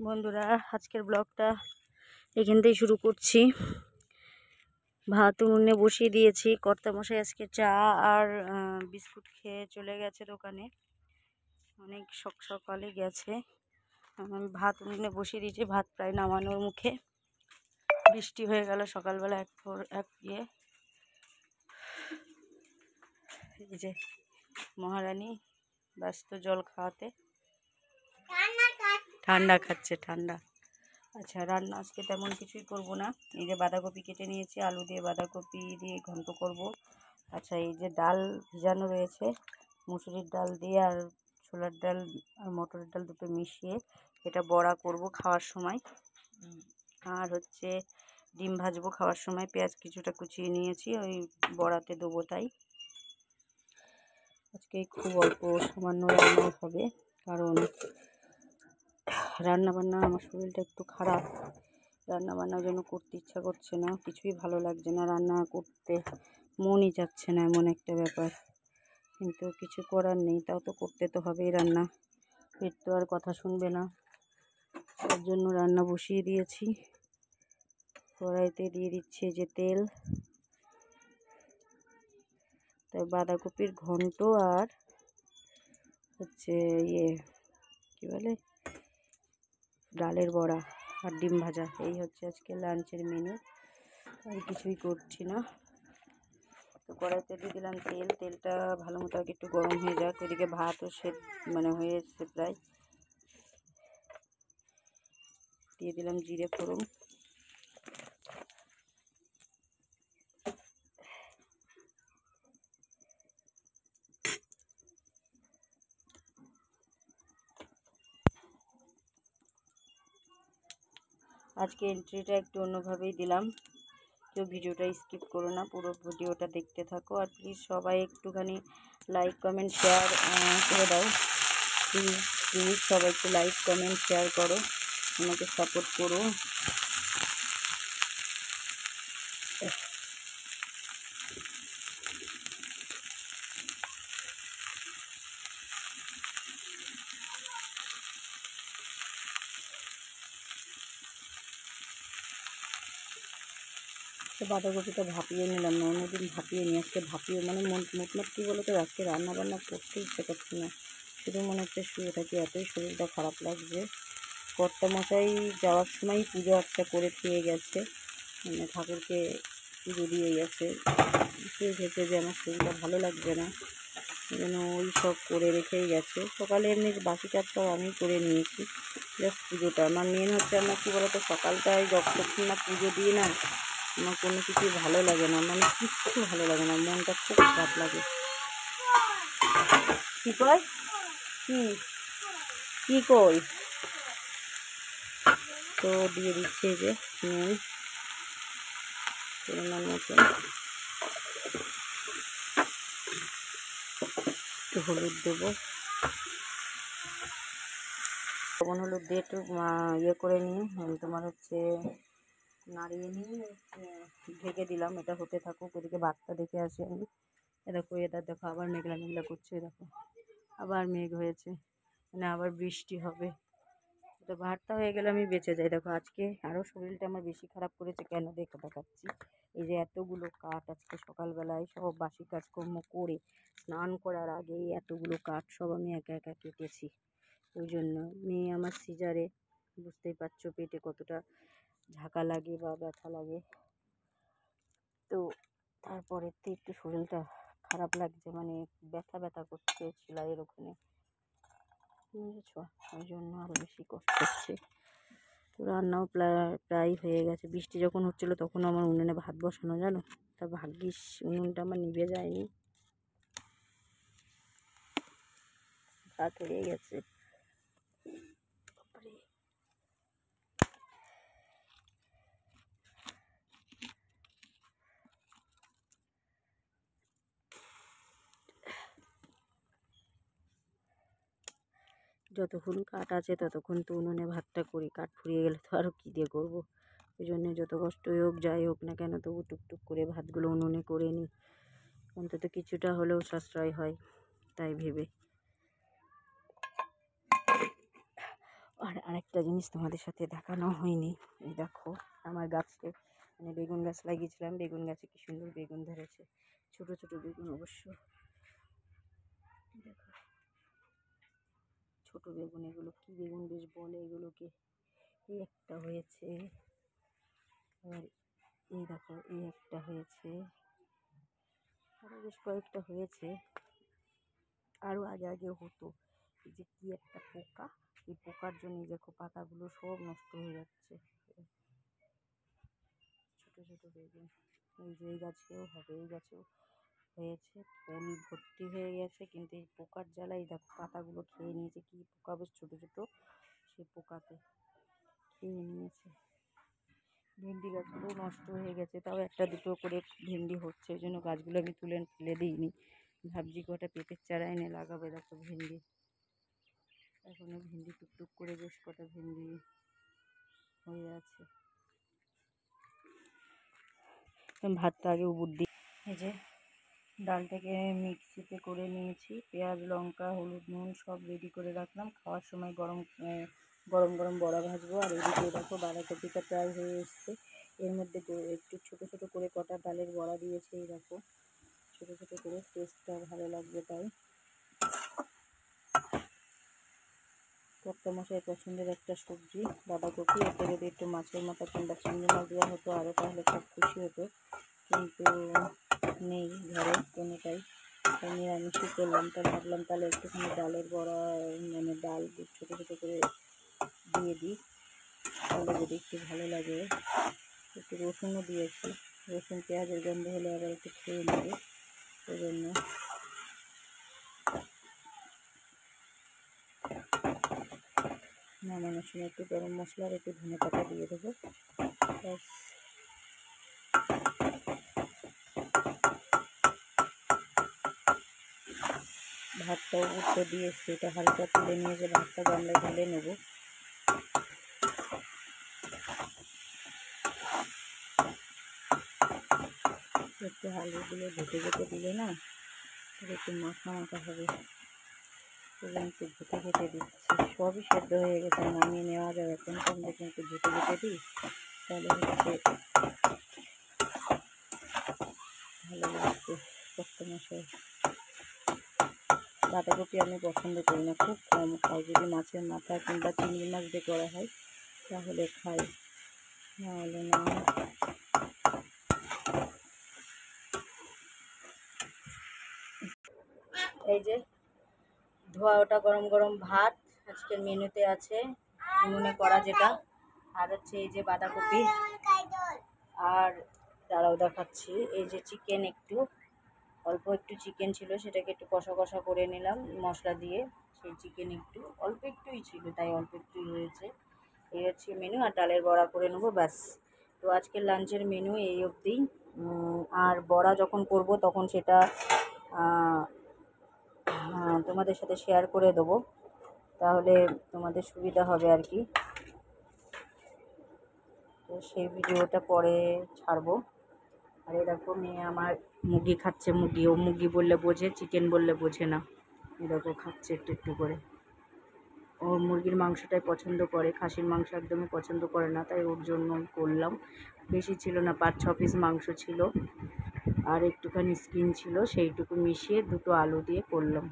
বন্ধুরা, আজকের ব্লগটা এখান থেকে শুরু করছি। ভাত উনুনে বসিয়ে দিয়েছি। কর্তামশাই আজকে চা আর বিস্কুট খেয়ে চলে গেছে দোকানে, অনেক সকালে গেছে। আমি ভাত উনুনে বসিয়ে দিয়েছি, ভাত প্রায় নামানোর মুখে। বৃষ্টি হয়ে গেল সকালবেলা এক ইয়ে। এই যে মহারানী ব্যস্ত জল খাওয়াতে, ঠান্ডা খাচ্ছে ঠান্ডা। আচ্ছা, রান্না আজকে তেমন কিছুই করব না। এই যে বাঁধাকপি কেটে নিয়েছি, আলু দিয়ে বাঁধাকপি দিয়ে ঘন্ট করব। আচ্ছা, এই যে ডাল ভিজানো রয়েছে, মুসুরির ডাল দিয়ে আর ছোলার ডাল আর মটরের ডাল দুটো মিশিয়ে এটা বড়া করব খাওয়ার সময়। আর হচ্ছে ডিম ভাজবো খাওয়ার সময়। পেঁয়াজ কিছুটা কুচিয়ে নিয়েছি, ওই বড়াতে দেবো। তাই আজকে খুব অল্প সামান্য রান্না হবে, কারণ রান্নাবান্না আমার শরীরটা একটু খারাপ। রান্নাবান্নার জন্য করতে ইচ্ছা করছে না, কিছুই ভালো লাগছে না, রান্না করতে মনই যাচ্ছে না, এমন একটা ব্যাপার। কিন্তু কিছু করার নেই, তাও তো করতে তো হবেই রান্না, পেট তো আর কথা শুনবে না। তার জন্য রান্না বসিয়ে দিয়েছি। কড়াইতে দিয়ে দিচ্ছি যে তেল, তাই বাঁধাকপির ঘন্ট আর হচ্ছে কী বলে ডালের বড়া আর ডিম ভাজা, এই হচ্ছে আজকে লাঞ্চের মেনু। আর কিছুই করছি না। তো কড়াইতে দিয়ে দিলাম তেল। তেলটা ভালো মতো আগে একটু গরম হয়ে যাক। ওইদিকে ভাতও হয়ে এসছে প্রায়। দিয়ে দিলাম জিরে ফোড়ন। আজকে এন্ট্রিটা একটু অন্যভাবেই দিলাম। কেউ ভিডিওটা স্কিপ করো না, পুরো ভিডিওটা দেখতে থাকো। আর প্লিজ সবাই একটুখানি লাইক কমেন্ট শেয়ার করে দাও। প্লিজ সবাই একটু লাইক কমেন্ট শেয়ার করো, আমাকে সাপোর্ট করো। তো বাঁধাকপিটা ভাপিয়ে নিলাম না, অন্যদিন ভাপিয়ে নিই, আজকে ভাপিয়ে মোটমাট কী বলো তো, আজকে রান্নাবান্না করতে ইচ্ছে করছে না, শুধু মনে হচ্ছে শুয়ে থাকি, এতই শরীরটা খারাপ লাগছে। কর্তামশাই যাওয়ার সময় পুজো আর্চা করে দিয়ে গেছে, মানে ঠাকুরকে পুজো দিয়ে গেছে। গেছে যে আমার শরীরটা ভালো লাগছে না, যেন ওই সব করে রেখেই গেছে। সকালে এমনি বাকি কাজ সব আমি করে নিয়েছি, জাস্ট পুজোটা আমার মেন হচ্ছে। আমার কী বলতো, সকালটায় যতক্ষণ না পুজো দিই না, আমার কোনো কিছুই ভালো লাগে না, মানে কিচ্ছু ভালো লাগে না, মনটা খুব খারাপ লাগে। কী কই কী কই তো দিয়ে দিচ্ছে যে নুন পরিমাণ মতো, একটু হলুদ দেবো, লবণ হলুদ দিয়ে একটু করে নিয়ে তোমার হচ্ছে নাড়িয়ে নিয়ে ঢেকে দিলাম। এটা হতে থাকুক, ওদিকে ভাতটা দেখে আসি আমি। দেখো আবার মেঘলা মেঘলা করছে, দেখো আবার মেঘ হয়েছে, মানে আবার বৃষ্টি হবে। তো ভাতটা হয়ে গেলে আমি বেঁচে যাই। দেখো আজকে আরও শরীরটা আমার বেশি খারাপ করেছে, কেন দেখাচ্ছি। এই যে এতগুলো কাঠ আজকে সকালবেলায় সব বাসি কাজকর্ম করে স্নান করার আগেই এতগুলো কাঠ সব আমি একা একা কেটেছি। ওই জন্য মেয়ে আমার সিজারে, বুঝতেই পারছো পেটে কতটা ঝাঁকা লাগে বা ব্যথা লাগে। তো তারপরে তো একটু শরীরটা খারাপ লাগছে, মানে ব্যথা ব্যথা করছে সেলাইয়ের ওখানে, বুঝেছো, ওই জন্য আরও বেশি কষ্ট হচ্ছে। তো রান্নাও প্রায় হয়ে গেছে। বৃষ্টি যখন হচ্ছিলো তখন আমার উনুনে ভাত বসানো, জানো, তা ভাগ্যিস উনুনটা আমার নিভে যায়নি, ভাত হয়ে গেছে। যতক্ষণ কাঠ আছে ততক্ষণ তো উনুনে ভাতটা করি, কাঠ ফুরিয়ে গেলে তো আরও কী দিয়ে করবো। ওই জন্য যত কষ্টই হোক যাই হোক না কেন, তবু টুকটুক করে ভাতগুলো উনুনে করে নিই, অন্তত কিছুটা হলেও সাশ্রয় হয়, তাই ভেবে। আর আর আরেকটা জিনিস তোমাদের সাথে দেখানো হয়নি, এই দেখো আমার গাছে মানে বেগুন গাছ লাগিয়েছিলাম, বেগুন গাছে কি সুন্দর বেগুন ধরেছে, ছোট ছোট বেগুন অবশ্য, দেখো ছোট বেগুন, এগুলো কি বেগুন বেশ বলে এগুলোকে। এই একটা হয়েছে, আর এই দেখো এই একটা হয়েছে, আরও বেশ কয়েকটা হয়েছে, আরও আগে আগে হতো। এই যে কি একটা পোকা, এই পোকার জন্য দেখো পাতাগুলো সব নষ্ট হয়ে যাচ্ছে। ছোট ছোট বেগুন, এই যে এই গাছেও হবে, এই গাছেও হয়েছে, ফুল ভর্তি হয়ে গেছে, কিন্তু এই পোকার জ্বালাই দেখো পাতাগুলো খেয়ে নিয়েছে, কি পোকা বেশ ছোট ছোট, সেই পোকাতে খেয়ে নিয়েছে। ভেন্ডি গাছগুলো নষ্ট হয়ে গেছে, তাও একটা দুটো করে ভেন্ডি হচ্ছে, ওই জন্য গাছগুলো আমি তুলে ফেলে দিইনি, ভাবছি কটা পেঁপের চারা এনে লাগাবে। দেখো ভেন্ডি, এখনো ভেন্ডি টুকটুক করে বেশ কটা ভেন্ডি হয়ে আছে। ভাতটা আগে উবুর দিই। এই যে ডালটাকে মিক্সিতে করে নিয়েছি, পেঁয়াজ লঙ্কা হলুদ নুন সব রেডি করে রাখলাম, খাওয়ার সময় গরম গরম গরম বড়া ভাজবো। আর এদিকে দেখো বাঁধাকপিটা প্রায় হয়ে এসছে, এর মধ্যে একটু ছোটো ছোটো করে কটা ডালের বড়া দিয়েছে, এই দেখো ছোটো ছোটো করে, টেস্টটা ভালো লাগবে তাই। কর্তা মশাই পছন্দের একটা সবজি বাঁধাকপি, এতে যদি একটু মাছের মাথা কিংবা চিংড়ি মাছ দেওয়া হতো আরও তাহলে খুব খুশি হতো, কিন্তু নেই ঘরে কোনোটাই, তাই নিরামিষই করলাম। তাই ভাবলাম তাহলে একটুখানি ডালের বড়া মানে ডাল ছোটো ছোটো করে দিয়ে দিই, তাহলে যদি একটু ভালো লাগে। একটু রসুনও দিয়েছি, রসুন পেঁয়াজের গন্ধ হলে আবার একটু খেয়ে নেবে, ওই জন্য। নামানোর সময় একটু গরম মশলা আর একটু ধনে পাতা দিয়ে দেবো, ব্যাস। ভাতটাও উঠতে দিয়ে সেটা হালকা তুলে নিয়ে যে ভাতটা গামলায় ঢেলে নেবো। একটু আলুগুলো ঘেটে ঘেটে দিলে না একটু মাখা মাখা হবে, সেজন্য একটু ঘেটে ঘেটে দিচ্ছি। সবই সেদ্ধ হয়ে গেছে, নামিয়ে নেওয়া যাবে, এখন কম দেখে একটু ঘেটে ঘেটে দিই, তাহলে হচ্ছে ভালো লাগবে। কর্তা মশাই বাঁধাকপি আমি পছন্দ করি না, খুব কম খাই, যদি মাছের মাথা কিংবা চিংড়ি মাছ দিয়ে করা হয় তাহলে খাই, নাহলে না। এই যে ধোয়া ওটা গরম গরম ভাত আজকের মেনুতে আছে, উনুনে করা যেটা, আর হচ্ছে এই যে বাঁধাকপি, আর দাঁড়াও দেখাচ্ছি, এই যে চিকেন, একটু অল্প একটু চিকেন ছিল, সেটাকে একটু কষা কষা করে নিলাম মশলা দিয়ে, সেই চিকেন একটু অল্প একটুই ছিল তাই অল্প একটুই হয়েছে। এই হচ্ছে মেনু, আর ডালের বড়া করে নেবো, ব্যাস। তো আজকের লাঞ্চের মেনু এই অবধি। আর বড়া যখন করব তখন সেটা তোমাদের সাথে শেয়ার করে দেবো, তাহলে তোমাদের সুবিধা হবে আর কি। তো সেই ভিডিওটা পরে ছাড়বো। আর এরকম মেয়ে আমার মুরগি খাচ্ছে, মুরগি, ও মুরগি বললে বোঝে, চিকেন বললে বোঝে না, এরকম খাচ্ছে একটু একটু করে। ও মুরগির মাংসটাই পছন্দ করে, খাসির মাংস একদমই পছন্দ করে না, তাই ওর জন্য করলাম। বেশি ছিল না, 5-6 পিস মাংস ছিল, আর একটুখানি স্কিন ছিল, সেইটুকু মিশিয়ে দুটো আলু দিয়ে করলাম।